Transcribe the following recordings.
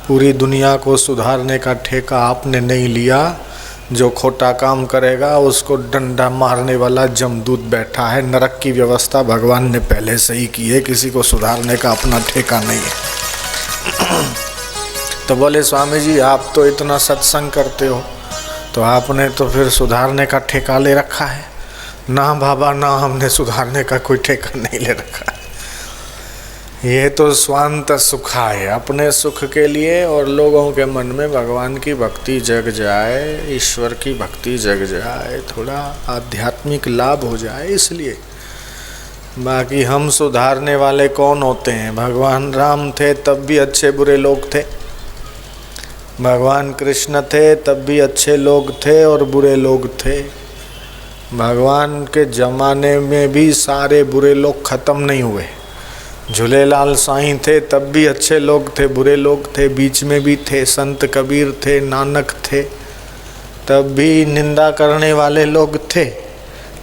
पूरी दुनिया को सुधारने का ठेका आपने नहीं लिया। जो खोटा काम करेगा उसको डंडा मारने वाला जमदूत बैठा है। नरक की व्यवस्था भगवान ने पहले से ही की है, किसी को सुधारने का अपना ठेका नहीं है। तो बोले स्वामी जी आप तो इतना सत्संग करते हो, तो आपने तो फिर सुधारने का ठेका ले रखा है। ना बाबा ना, हमने सुधारने का कोई ठेका नहीं ले रखा है। ये तो स्वांत सुखा है, अपने सुख के लिए और लोगों के मन में भगवान की भक्ति जग जाए, ईश्वर की भक्ति जग जाए, थोड़ा आध्यात्मिक लाभ हो जाए इसलिए। बाकी हम सुधारने वाले कौन होते हैं? भगवान राम थे तब भी अच्छे बुरे लोग थे, भगवान कृष्ण थे तब भी अच्छे लोग थे और बुरे लोग थे। भगवान के जमाने में भी सारे बुरे लोग खत्म नहीं हुए। झूलेलाल साईं थे तब भी अच्छे लोग थे, बुरे लोग थे, बीच में भी थे। संत कबीर थे, नानक थे, तब भी निंदा करने वाले लोग थे,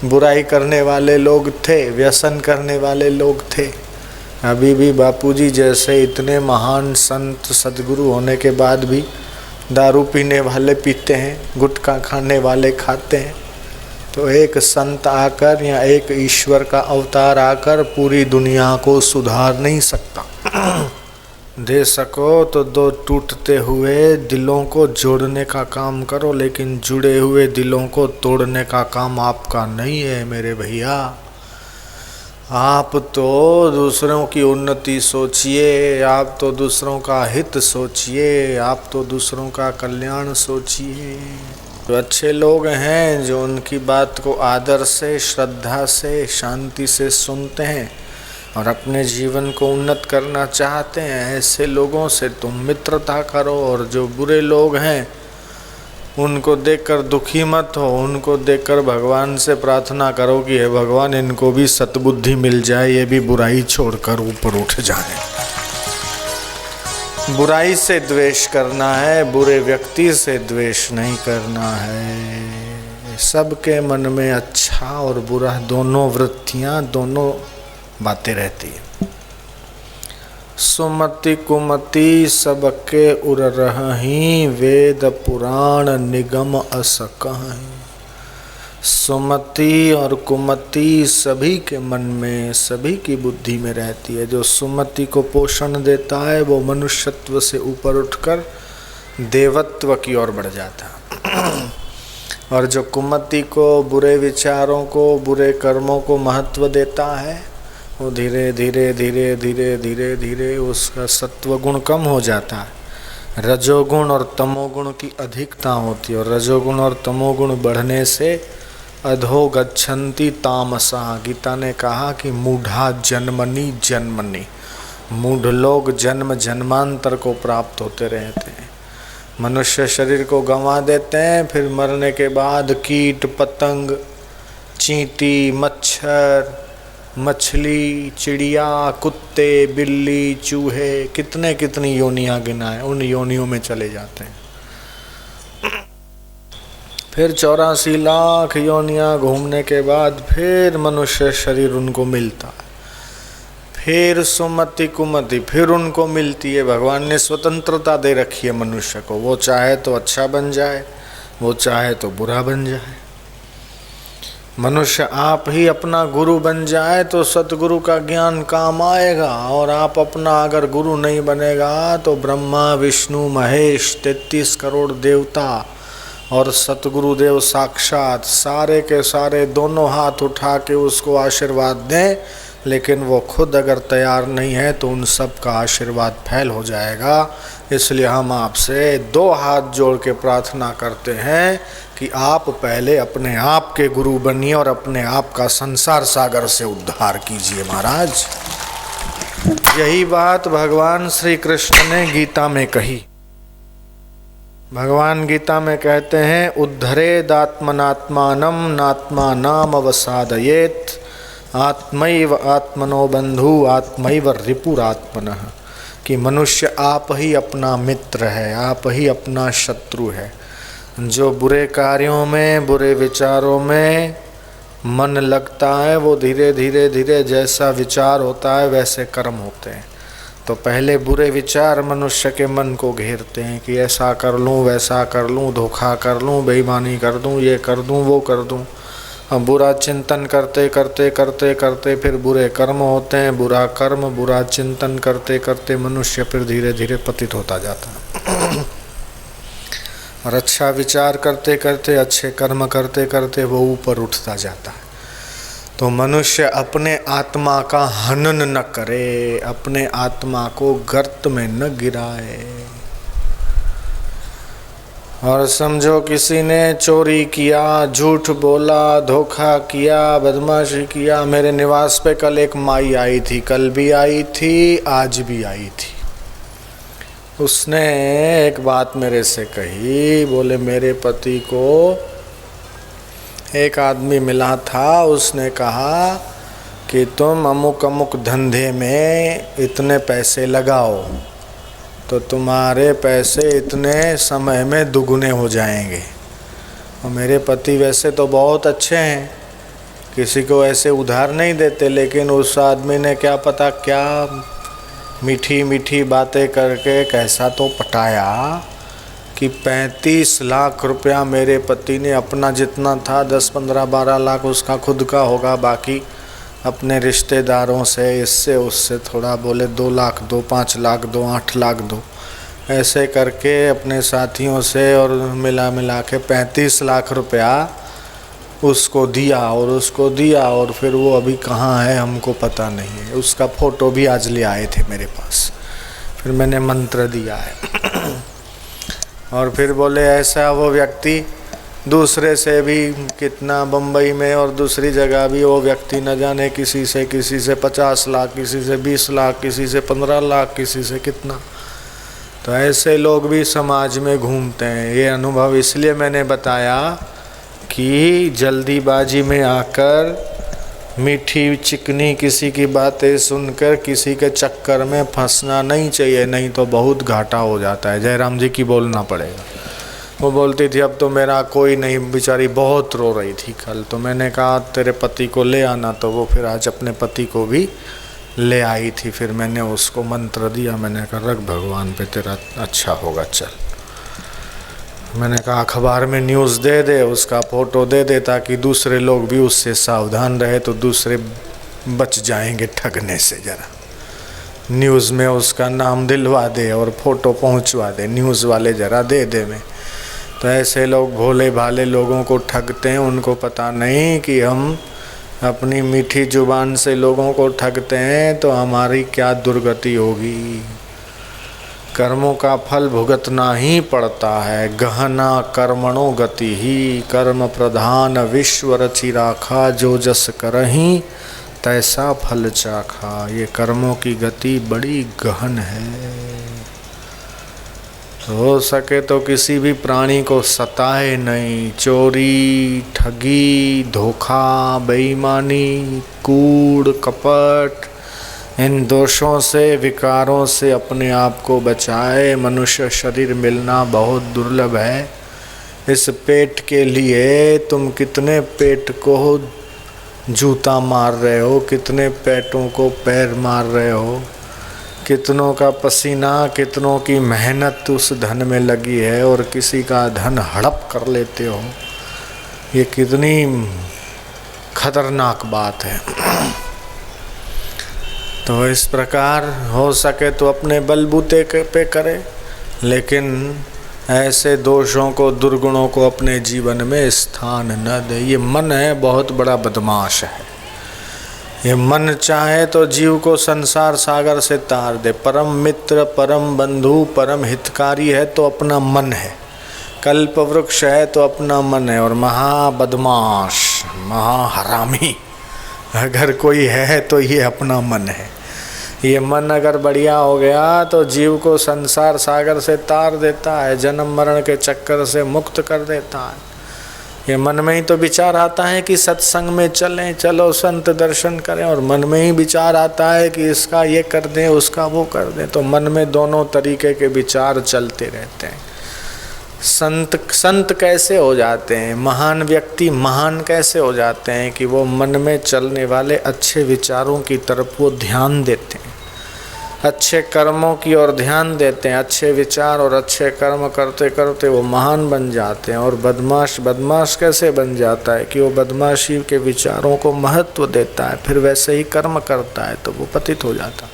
बुराई करने वाले लोग थे, व्यसन करने वाले लोग थे। अभी भी बापूजी जैसे इतने महान संत सद्गुरु होने के बाद भी दारू पीने वाले पीते हैं, गुटखा खाने वाले खाते हैं। तो एक संत आकर या एक ईश्वर का अवतार आकर पूरी दुनिया को सुधार नहीं सकता। दे सको तो दो टूटते हुए दिलों को जोड़ने का काम करो, लेकिन जुड़े हुए दिलों को तोड़ने का काम आपका नहीं है मेरे भैया। आप तो दूसरों की उन्नति सोचिए, आप तो दूसरों का हित सोचिए, आप तो दूसरों का कल्याण सोचिए। जो अच्छे लोग हैं, जो उनकी बात को आदर से, श्रद्धा से, शांति से सुनते हैं और अपने जीवन को उन्नत करना चाहते हैं, ऐसे लोगों से तुम मित्रता करो। और जो बुरे लोग हैं उनको देखकर दुखी मत हो, उनको देखकर भगवान से प्रार्थना करो कि हे भगवान इनको भी सद्बुद्धि मिल जाए, ये भी बुराई छोड़कर ऊपर उठ जाए। बुराई से द्वेष करना है, बुरे व्यक्ति से द्वेष नहीं करना है। सबके मन में अच्छा और बुरा दोनों वृत्तियां, दोनों बातें रहती है। सुमति कुमति सबके उर रहहीं, वेद पुराण निगम असकहीं। सुमति और कुमति सभी के मन में, सभी की बुद्धि में रहती है। जो सुमति को पोषण देता है वो मनुष्यत्व से ऊपर उठकर देवत्व की ओर बढ़ जाता। और जो कुमति को, बुरे विचारों को, बुरे कर्मों को महत्व देता है, वो धीरे धीरे धीरे धीरे धीरे धीरे उसका सत्वगुण कम हो जाता है। रजोगुण और तमोगुण की अधिकता होती है और रजोगुण और तमोगुण बढ़ने से अधो गच्छन्ति तामसा। गीता ने कहा कि मूढ़ा जन्मनि जन्मनि, मूढ़ लोग जन्म जन्मांतर को प्राप्त होते रहते हैं। मनुष्य शरीर को गंवा देते हैं, फिर मरने के बाद कीट पतंग, चींटी, मच्छर, मछली, चिड़िया, कुत्ते, बिल्ली, चूहे, कितनी योनियां गिनाएं, उन योनियों में चले जाते हैं। फिर 84 लाख योनियां घूमने के बाद फिर मनुष्य शरीर उनको मिलता है। फिर सुमति कुमति फिर उनको मिलती है। भगवान ने स्वतंत्रता दे रखी है मनुष्य को, वो चाहे तो अच्छा बन जाए, वो चाहे तो बुरा बन जाए। मनुष्य आप ही अपना गुरु बन जाए तो सतगुरु का ज्ञान काम आएगा, और आप अपना अगर गुरु नहीं बनेगा तो ब्रह्मा विष्णु महेश 33 करोड़ देवता और सतगुरुदेव साक्षात सारे के सारे दोनों हाथ उठा के उसको आशीर्वाद दें, लेकिन वो खुद अगर तैयार नहीं है तो उन सब का आशीर्वाद फैल हो जाएगा। इसलिए हम आपसे 2 हाथ जोड़ के प्रार्थना करते हैं कि आप पहले अपने आप के गुरु बनिए और अपने आप का संसार सागर से उद्धार कीजिए महाराज। यही बात भगवान श्री कृष्ण ने गीता में कही। भगवान गीता में कहते हैं उद्धरेदात्मनात्मानं नात्मानाम अवसादयेत्, आत्मैव आत्मनो बंधु आत्मैव रिपुरात्मनः। कि मनुष्य आप ही अपना मित्र है, आप ही अपना शत्रु है। जो बुरे कार्यों में, बुरे विचारों में मन लगता है, वो धीरे धीरे धीरे जैसा विचार होता है वैसे कर्म होते हैं। तो पहले बुरे विचार मनुष्य के मन को घेरते हैं कि ऐसा कर लूँ, वैसा कर लूँ, धोखा कर लूँ, बेईमानी कर दूँ, ये कर दूँ, वो कर दूँ। अब बुरा चिंतन करते करते करते करते फिर बुरे कर्म होते हैं, बुरा कर्म बुरा चिंतन करते करते मनुष्य फिर धीरे धीरे पतित होता जाता है। और अच्छा विचार करते करते अच्छे कर्म करते करते वो ऊपर उठता जाता है। तो मनुष्य अपने आत्मा का हनन न करे, अपने आत्मा को गर्त में न गिराए। और समझो किसी ने चोरी किया, झूठ बोला, धोखा किया, बदमाशी किया। मेरे निवास पे कल एक माई आई थी, कल भी आई थी, आज भी आई थी। उसने एक बात मेरे से कही, बोले मेरे पति को एक आदमी मिला था, उसने कहा कि तुम अमुक अमुक धंधे में इतने पैसे लगाओ तो तुम्हारे पैसे इतने समय में दुगने हो जाएंगे। और मेरे पति वैसे तो बहुत अच्छे हैं, किसी को ऐसे उधार नहीं देते, लेकिन उस आदमी ने क्या पता क्या मीठी मीठी बातें करके कैसा तो पटाया कि 35 लाख रुपया मेरे पति ने, अपना जितना था 10, 15, 12 लाख उसका खुद का होगा, बाकी अपने रिश्तेदारों से इससे उससे थोड़ा, बोले 2 लाख दो, 5 लाख दो, 8 लाख दो, ऐसे करके अपने साथियों से और मिला के 35 लाख रुपया उसको दिया और फिर वो अभी कहाँ है हमको पता नहीं है। उसका फ़ोटो भी आज ले आए थे मेरे पास, फिर मैंने मंत्र दिया है। और फिर बोले ऐसा वो व्यक्ति दूसरे से भी कितना, बम्बई में और दूसरी जगह भी वो व्यक्ति न जाने किसी से 50 लाख, किसी से 20 लाख, किसी से 15 लाख, किसी से कितना। तो ऐसे लोग भी समाज में घूमते हैं। ये अनुभव इसलिए मैंने बताया कि जल्दीबाजी में आकर मीठी चिकनी किसी की बातें सुनकर किसी के चक्कर में फंसना नहीं चाहिए, नहीं तो बहुत घाटा हो जाता है। जयराम जी की बोलना पड़ेगा। वो बोलती थी अब तो मेरा कोई नहीं, बेचारी बहुत रो रही थी कल। तो मैंने कहा तेरे पति को ले आना, तो वो फिर आज अपने पति को भी ले आई थी। फिर मैंने उसको मंत्र दिया, मैंने कहा रख भगवान पे तेरा अच्छा होगा, चल। मैंने कहा अखबार में न्यूज़ दे दे, उसका फ़ोटो दे दे, ताकि दूसरे लोग भी उससे सावधान रहे, तो दूसरे बच जाएंगे ठगने से। ज़रा न्यूज़ में उसका नाम दिलवा दे और फ़ोटो पहुंचवा दे, न्यूज़ वाले ज़रा दे दे में। तो ऐसे लोग भोले भाले लोगों को ठगते हैं, उनको पता नहीं कि हम अपनी मीठी जुबान से लोगों को ठगते हैं तो हमारी क्या दुर्गति होगी। कर्मों का फल भुगतना ही पड़ता है। गहना कर्मणो गति ही, कर्म प्रधान विश्व रचि राखा, जो जस करहीं तैसा फल चाखा। ये कर्मों की गति बड़ी गहन है। हो सके तो किसी भी प्राणी को सताए नहीं। चोरी, ठगी, धोखा, बेईमानी, कूड़, कपट, इन दोषों से, विकारों से अपने आप को बचाए। मनुष्य शरीर मिलना बहुत दुर्लभ है। इस पेट के लिए तुम कितने पेट को जूता मार रहे हो, कितने पेटों को पैर मार रहे हो, कितनों का पसीना, कितनों की मेहनत उस धन में लगी है, और किसी का धन हड़प कर लेते हो। ये कितनी खतरनाक बात है। तो इस प्रकार हो सके तो अपने बलबूते पे करे, लेकिन ऐसे दोषों को, दुर्गुणों को अपने जीवन में स्थान न दे। ये मन है बहुत बड़ा बदमाश है। ये मन चाहे तो जीव को संसार सागर से तार दे। परम मित्र, परम बंधु, परम हितकारी है तो अपना मन है। कल्प वृक्ष है तो अपना मन है। और महा बदमाश, महा हरामी अगर कोई है तो ये अपना मन है। ये मन अगर बढ़िया हो गया तो जीव को संसार सागर से तार देता है, जन्म मरण के चक्कर से मुक्त कर देता है। ये मन में ही तो विचार आता है कि सत्संग में चलें, चलो संत दर्शन करें, और मन में ही विचार आता है कि इसका ये कर दें, उसका वो कर दें। तो मन में दोनों तरीके के विचार चलते रहते हैं। संत कैसे हो जाते हैं, महान व्यक्ति महान कैसे हो जाते हैं कि वो मन में चलने वाले अच्छे विचारों की तरफ वो ध्यान देते हैं। अच्छे कर्मों की ओर ध्यान देते हैं, अच्छे विचार और अच्छे कर्म करते करते वो महान बन जाते हैं। और बदमाश कैसे बन जाता है कि वो बदमाशी के विचारों को महत्व देता है, फिर वैसे ही कर्म करता है तो वो पतित हो जाता।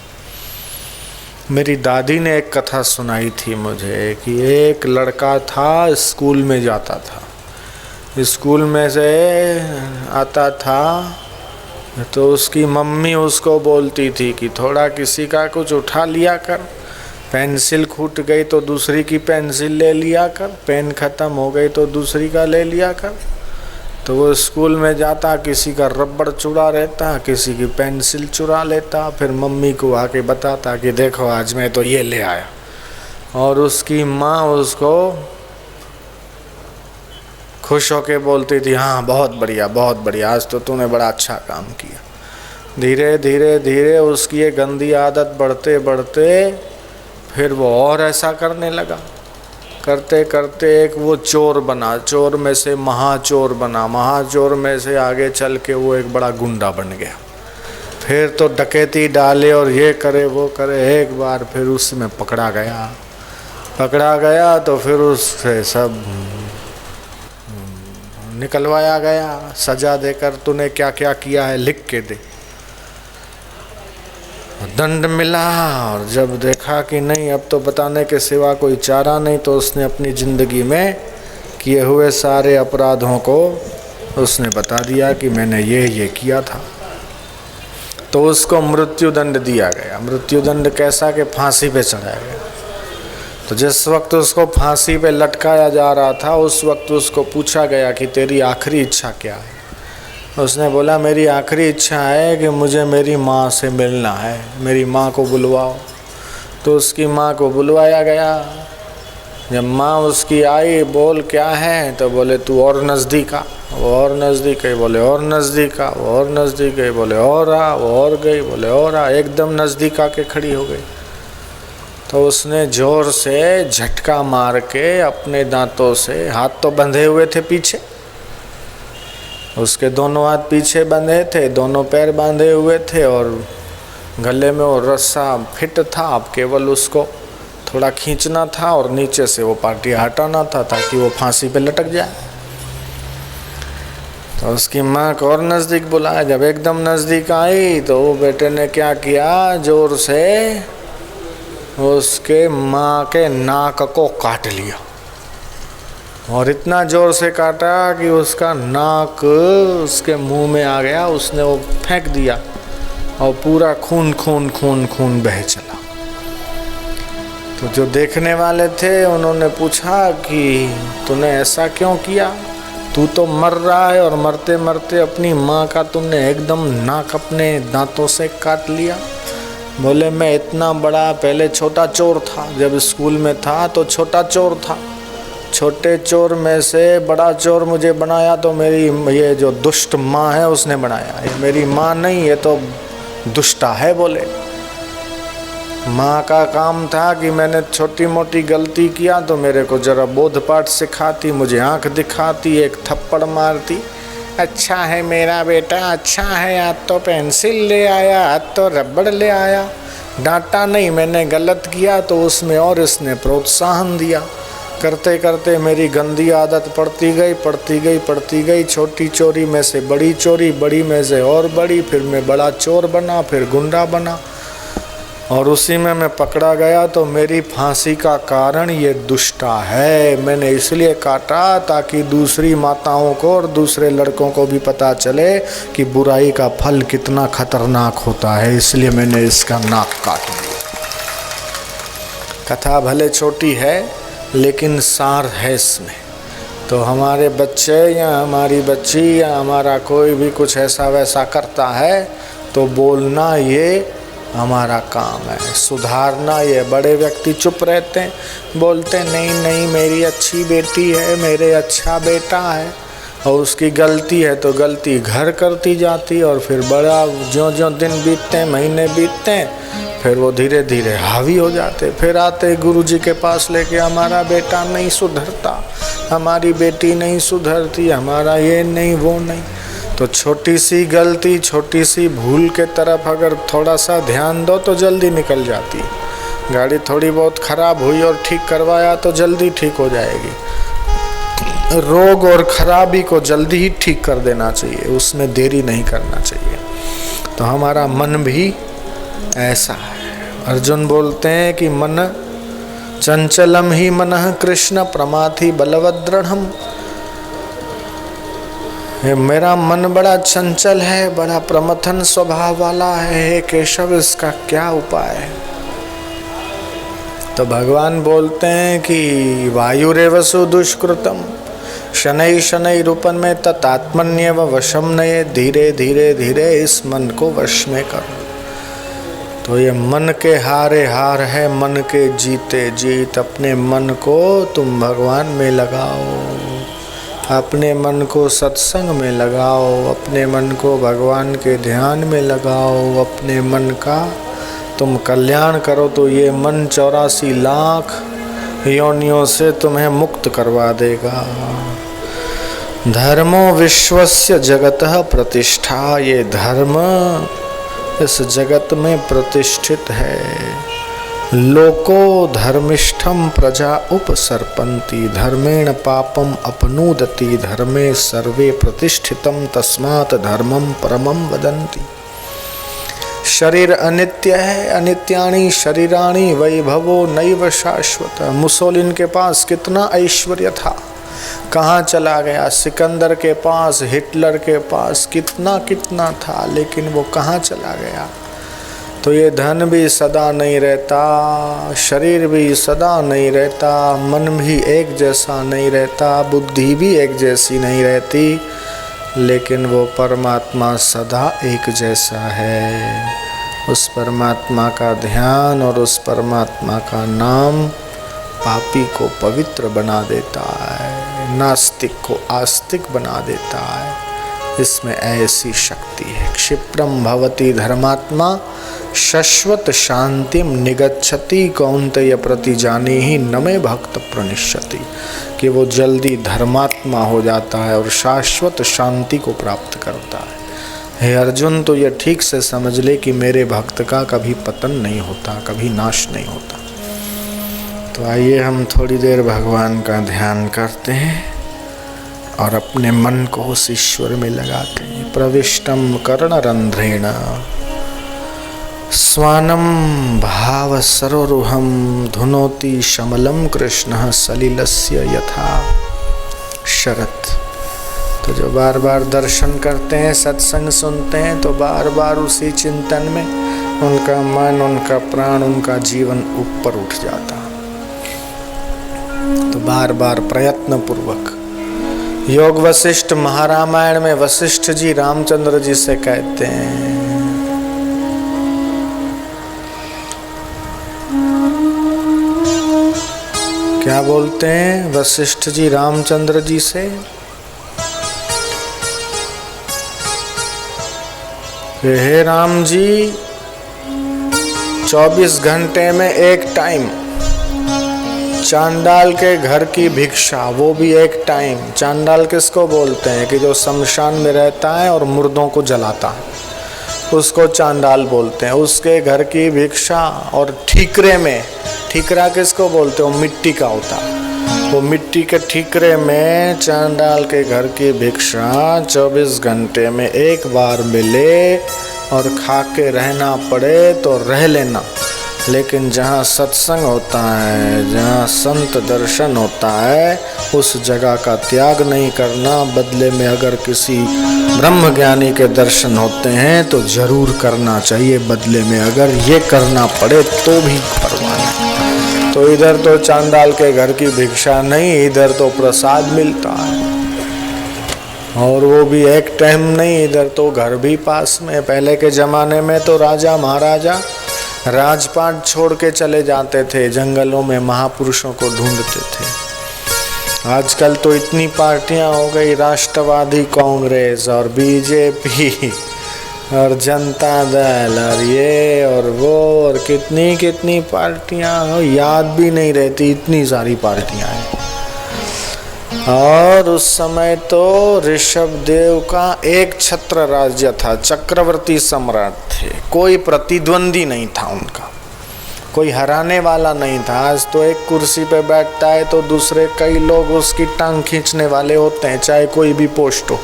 मेरी दादी ने एक कथा सुनाई थी मुझे कि एक लड़का था, स्कूल में जाता था, स्कूल में से आता था तो उसकी मम्मी उसको बोलती थी कि थोड़ा किसी का कुछ उठा लिया कर, पेंसिल छूट गई तो दूसरी की पेंसिल ले लिया कर, पेन ख़त्म हो गई तो दूसरी का ले लिया कर। तो वो स्कूल में जाता, किसी का रबड़ चुरा रहता, किसी की पेंसिल चुरा लेता, फिर मम्मी को आके बताता कि देखो आज मैं तो ये ले आया। और उसकी माँ उसको खुश होके बोलती थी, हाँ बहुत बढ़िया, आज तो तूने बड़ा अच्छा काम किया। धीरे धीरे धीरे उसकी ये गंदी आदत बढ़ते बढ़ते फिर वो और ऐसा करने लगा। करते करते एक वो चोर बना, चोर में से महाचोर बना, महाचोर में से आगे चल के वो एक बड़ा गुंडा बन गया। फिर तो डकैती डाले और ये करे वो करे। एक बार फिर उसमें पकड़ा गया तो फिर उससे सब निकलवाया गया, सजा देकर तूने क्या क्या किया है लिख के दे। दंड मिला और जब देखा कि नहीं अब तो बताने के सिवा कोई चारा नहीं, तो उसने अपनी ज़िंदगी में किए हुए सारे अपराधों को उसने बता दिया कि मैंने ये किया था। तो उसको मृत्यु दंड दिया गया। मृत्यु दंड कैसा कि फांसी पे चढ़ाया गया। तो जिस वक्त उसको फांसी पे लटकाया जा रहा था उस वक्त उसको पूछा गया कि तेरी आखिरी इच्छा क्या है। उसने बोला मेरी आखिरी इच्छा है कि मुझे मेरी माँ से मिलना है, मेरी माँ को बुलवाओ। तो उसकी माँ को बुलवाया गया। जब माँ उसकी आई, बोल क्या है, तो बोले तू और नज़दीक आ। वो और नज़दीक गई, बोले और नज़दीक आ। वो और नज़दीक गई, बोले और आ। वो और गई, बोले और आ। एकदम नज़दीक आके खड़ी हो गई। तो उसने ज़ोर से झटका मार के अपने दांतों से, हाथ तो बंधे हुए थे पीछे, उसके दोनों हाथ पीछे बंधे थे, दोनों पैर बांधे हुए थे और गले में वो रस्सा फिट था। अब केवल उसको थोड़ा खींचना था और नीचे से वो पार्टी हटाना था ताकि वो फांसी पे लटक जाए। तो उसकी माँ को और नज़दीक बुलाया। जब एकदम नज़दीक आई तो वो बेटे ने क्या किया, ज़ोर से उसके माँ के नाक को काट लिया। और इतना ज़ोर से काटा कि उसका नाक उसके मुंह में आ गया। उसने वो फेंक दिया और पूरा खून बह चला। तो जो देखने वाले थे उन्होंने पूछा कि तूने ऐसा क्यों किया, तू तो मर रहा है और मरते मरते अपनी माँ का तुमने एकदम नाक अपने दांतों से काट लिया। बोले मैं इतना बड़ा, पहले छोटा चोर था, जब स्कूल में था तो छोटा चोर था, छोटे चोर में से बड़ा चोर मुझे बनाया तो मेरी ये जो दुष्ट माँ है उसने बनाया। ये मेरी माँ नहीं, ये तो दुष्टा है। बोले माँ का काम था कि मैंने छोटी मोटी गलती किया तो मेरे को जरा बोध पाठ सिखाती, मुझे आंख दिखाती, एक थप्पड़ मारती। अच्छा है मेरा बेटा, अच्छा है, आज तो पेंसिल ले आया, आज तो रबड़ ले आया। डांटा नहीं, मैंने गलत किया तो उसमें और इसने प्रोत्साहन दिया। करते करते मेरी गंदी आदत पड़ती गई। छोटी चोरी में से बड़ी चोरी, बड़ी में से और बड़ी, फिर मैं बड़ा चोर बना, फिर गुंडा बना और उसी में मैं पकड़ा गया। तो मेरी फांसी का कारण ये दुष्टा है। मैंने इसलिए काटा ताकि दूसरी माताओं को और दूसरे लड़कों को भी पता चले कि बुराई का फल कितना खतरनाक होता है, इसलिए मैंने इसका नाक काट दिया। कथा भले छोटी है लेकिन सार है इसमें। तो हमारे बच्चे या हमारी बच्ची या हमारा कोई भी कुछ ऐसा वैसा करता है तो बोलना ये हमारा काम है, सुधारना ये। बड़े व्यक्ति चुप रहते हैं, बोलते नहीं मेरी अच्छी बेटी है, मेरे अच्छा बेटा है, और उसकी गलती है तो गलती घर करती जाती। और फिर बड़ा ज्यों दिन बीतते हैं, महीने बीतते हैं, फिर वो धीरे धीरे हावी हो जाते। फिर आते गुरु जी के पास लेके, हमारा बेटा नहीं सुधरता, हमारी बेटी नहीं सुधरती, हमारा ये नहीं वो नहीं। तो छोटी सी गलती, छोटी सी भूल के तरफ अगर थोड़ा सा ध्यान दो तो जल्दी निकल जाती। गाड़ी थोड़ी बहुत खराब हुई और ठीक करवाया तो जल्दी ठीक हो जाएगी। रोग और खराबी को जल्दी ही ठीक कर देना चाहिए, उसमें देरी नहीं करना चाहिए। तो हमारा मन भी ऐसा है। अर्जुन बोलते हैं कि मन चंचलम ही मनः कृष्ण प्रमाथि बलवद्दृढ़म्। मेरा मन बड़ा चंचल है, बड़ा प्रमथन स्वभाव वाला है, हे केशव इसका क्या उपाय है? तो भगवान बोलते हैं कि वायुरेवसु दुष्कृतम शनै शनै रूपन में तत्आत्मन्येव वशम नये। धीरे धीरे धीरे इस मन को वश में करो। तो ये मन के हारे हार है, मन के जीते जीत। अपने मन को तुम भगवान में लगाओ, अपने मन को सत्संग में लगाओ, अपने मन को भगवान के ध्यान में लगाओ, अपने मन का तुम कल्याण करो। तो ये मन 84 लाख योनियों से तुम्हें मुक्त करवा देगा। धर्मो विश्वस्य जगतः प्रतिष्ठा। ये धर्म इस जगत में प्रतिष्ठित है। लोको धर्मिष्ठम प्रजा उपसर्पन्ति धर्मेण पापम अपनुदति धर्मे सर्वे प्रतिष्ठितम तस्मात् धर्मम परमम वदन्ति। शरीर अनित्य है, अनित्यानि शरीराणि वैभवो नैव शाश्वत। मुसोलिन के पास कितना ऐश्वर्य था, कहाँ चला गया? सिकंदर के पास, हिटलर के पास कितना कितना था, लेकिन वो कहाँ चला गया? तो ये धन भी सदा नहीं रहता, शरीर भी सदा नहीं रहता, मन भी एक जैसा नहीं रहता, बुद्धि भी एक जैसी नहीं रहती, लेकिन वो परमात्मा सदा एक जैसा है। उस परमात्मा का ध्यान और उस परमात्मा का नाम पापी को पवित्र बना देता है, नास्तिक को आस्तिक बना देता है। इसमें ऐसी शक्ति है। क्षिप्रम भवति धर्मात्मा शाश्वत शांतिम निगच्छति कौन्तेय प्रति जाने ही नमे भक्त प्रणिष्यति। कि वो जल्दी धर्मात्मा हो जाता है और शाश्वत शांति को प्राप्त करता है। हे अर्जुन, तो ये ठीक से समझ ले कि मेरे भक्त का कभी पतन नहीं होता, कभी नाश नहीं होता। तो आइए हम थोड़ी देर भगवान का ध्यान करते हैं और अपने मन को उस ईश्वर में लगाते हैं। प्रविष्टम कर्णरंध्रेण स्वानम भाव सरोरुहम धुनोति शमलम कृष्ण सलिलस्य यथा शरत। तो जो बार बार दर्शन करते हैं, सत्संग सुनते हैं, तो बार बार उसी चिंतन में उनका मन, उनका प्राण, उनका जीवन ऊपर उठ जाता। तो बार बार प्रयत्न पूर्वक योग वशिष्ठ महारामायण में वशिष्ठ जी रामचंद्र जी से कहते हैं, क्या बोलते हैं वशिष्ठ जी रामचंद्र जी से? हे राम जी, 24 घंटे में एक टाइम चांडाल के घर की भिक्षा, वो भी एक टाइम। चांडाल किसको बोलते हैं? कि जो शमशान में रहता है और मुर्दों को जलाता है, उसको चांडाल बोलते हैं। उसके घर की भिक्षा। और ठीकरे में, ठीकरा किसको बोलते हो? मिट्टी का होता है। वो मिट्टी के ठीकरे में चांडाल के घर की भिक्षा 24 घंटे में एक बार मिले और खा के रहना पड़े तो रह लेना। लेकिन जहाँ सत्संग होता है, जहाँ संत दर्शन होता है, उस जगह का त्याग नहीं करना। बदले में अगर किसी ब्रह्म ज्ञानी के दर्शन होते हैं तो जरूर करना चाहिए। बदले में अगर ये करना पड़े तो भी परवाह नहीं। तो इधर तो चांडाल के घर की भिक्षा नहीं, इधर तो प्रसाद मिलता है, और वो भी एक टाइम नहीं। इधर तो घर भी पास में। पहले के जमाने में तो राजा महाराजा राजपाट छोड़ के चले जाते थे, जंगलों में महापुरुषों को ढूंढते थे। आजकल तो इतनी पार्टियां हो गई, राष्ट्रवादी कांग्रेस और बीजेपी और जनता दल और ये और वो और कितनी कितनी पार्टियां, याद भी नहीं रहती, इतनी सारी पार्टियां हैं। और उस समय तो ऋषभ देव का एक छत्र राज्य था, चक्रवर्ती सम्राट थे, कोई प्रतिद्वंदी नहीं था उनका, कोई हराने वाला नहीं था। आज तो एक कुर्सी पे बैठता है तो दूसरे कई लोग उसकी टांग खींचने वाले होते हैं, चाहे कोई भी पोस्ट हो।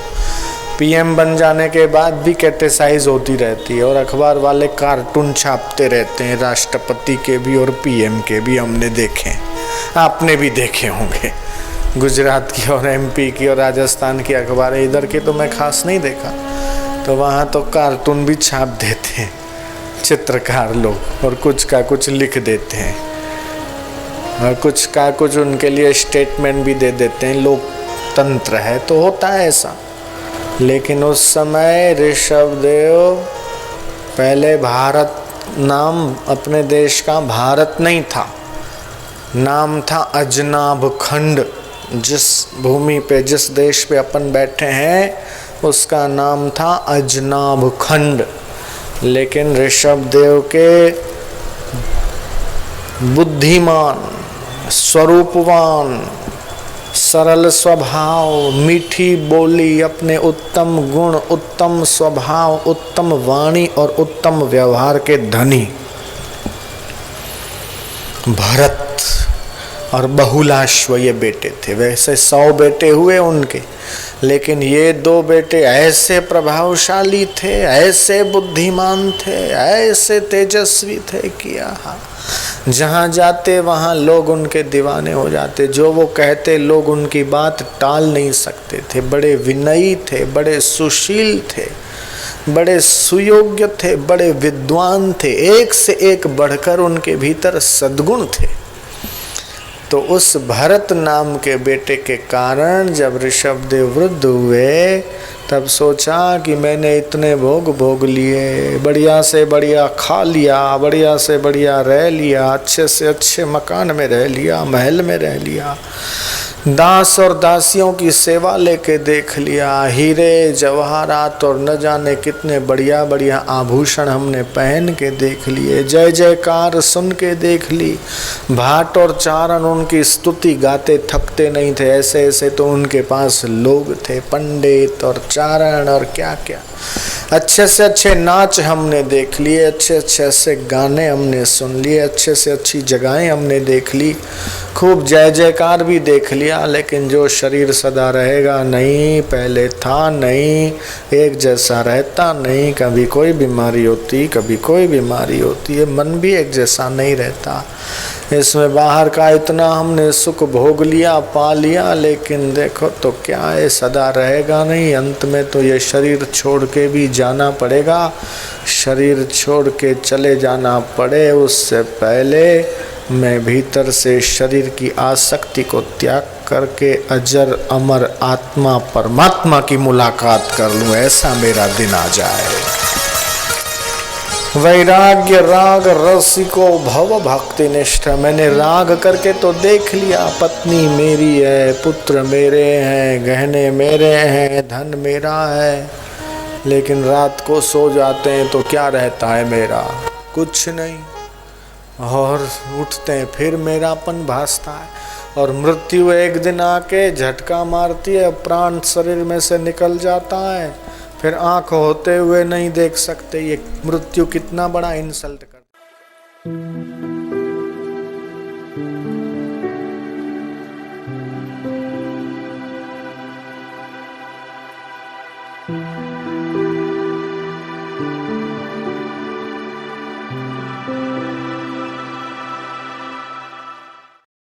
पीएम बन जाने के बाद भी क्रिटिसाइज होती रहती है और अखबार वाले कार्टून छापते रहते हैं, राष्ट्रपति के भी और पीएम के भी हमने देखे, आपने भी देखे होंगे। गुजरात की और एमपी की और राजस्थान की अखबारें, इधर की तो मैं खास नहीं देखा, तो वहाँ तो कार्टून भी छाप देते हैं चित्रकार लोग और कुछ का कुछ लिख देते हैं और कुछ का कुछ उनके लिए स्टेटमेंट भी दे देते हैं। लोकतंत्र है तो होता है ऐसा। लेकिन उस समय ऋषभ देव, पहले भारत नाम अपने देश का भारत नहीं था, नाम था अजनाब खंड। जिस भूमि पे, जिस देश पे अपन बैठे हैं उसका नाम था अजनाब खंड। लेकिन ऋषभ देव के बुद्धिमान, स्वरूपवान, सरल स्वभाव, मीठी बोली, अपने उत्तम गुण, उत्तम स्वभाव, उत्तम वाणी और उत्तम व्यवहार के धनी भरत और बहुलाश्व ये बेटे थे। वैसे 100 बेटे हुए उनके, लेकिन ये 2 बेटे ऐसे प्रभावशाली थे, ऐसे बुद्धिमान थे, ऐसे तेजस्वी थे कि जहाँ जाते वहाँ लोग उनके दीवाने हो जाते। जो वो कहते लोग उनकी बात टाल नहीं सकते थे। बड़े विनयी थे, बड़े सुशील थे, बड़े सुयोग्य थे, बड़े विद्वान थे, एक से एक बढ़कर उनके भीतर सद्गुण थे। तो उस भरत नाम के बेटे के कारण जब ऋषभ देव वृद्ध हुए तब सोचा कि मैंने इतने भोग भोग लिए, बढ़िया से बढ़िया खा लिया, बढ़िया से बढ़िया रह लिया, अच्छे से अच्छे मकान में रह लिया, महल में रह लिया, दास और दासियों की सेवा लेके देख लिया, हीरे जवाहरात और न जाने कितने बढ़िया बढ़िया आभूषण हमने पहन के देख लिए, जय जयकार सुन के देख ली, भाट और चारण उनकी स्तुति गाते थकते नहीं थे। ऐसे ऐसे तो उनके पास लोग थे, पंडित और चारण और क्या क्या। अच्छे से अच्छे नाच हमने देख लिए, अच्छे अच्छे गाने हमने सुन लिए, अच्छे से अच्छी जगहें हमने देख ली, खूब जय जयकार भी देख लिया। लेकिन जो शरीर सदा रहेगा नहीं, पहले था नहीं, एक जैसा रहता नहीं, कभी कोई बीमारी होती, कभी कोई बीमारी होती है, मन भी एक जैसा नहीं रहता। इसमें बाहर का इतना हमने सुख भोग लिया, पा लिया, लेकिन देखो तो क्या है, सदा रहेगा नहीं। अंत में तो ये शरीर छोड़ के भी जाना पड़ेगा। शरीर छोड़ के चले जाना पड़े उससे पहले मैं भीतर से शरीर की आसक्ति को त्याग करके अजर अमर आत्मा परमात्मा की मुलाकात कर लूं, ऐसा मेरा दिन आ जाए। वैराग्य राग रसिको भव भक्ति निष्ठा। मैंने राग करके तो देख लिया, पत्नी मेरी है, पुत्र मेरे हैं, गहने मेरे हैं, धन मेरा है, लेकिन रात को सो जाते हैं तो क्या रहता है मेरा? कुछ नहीं। और उठते हैं फिर मेरापन भासता है। और मृत्यु एक दिन आके झटका मारती है, प्राण शरीर में से निकल जाता है, फिर आंख होते हुए नहीं देख सकते। ये मृत्यु कितना बड़ा इंसल्ट करता है।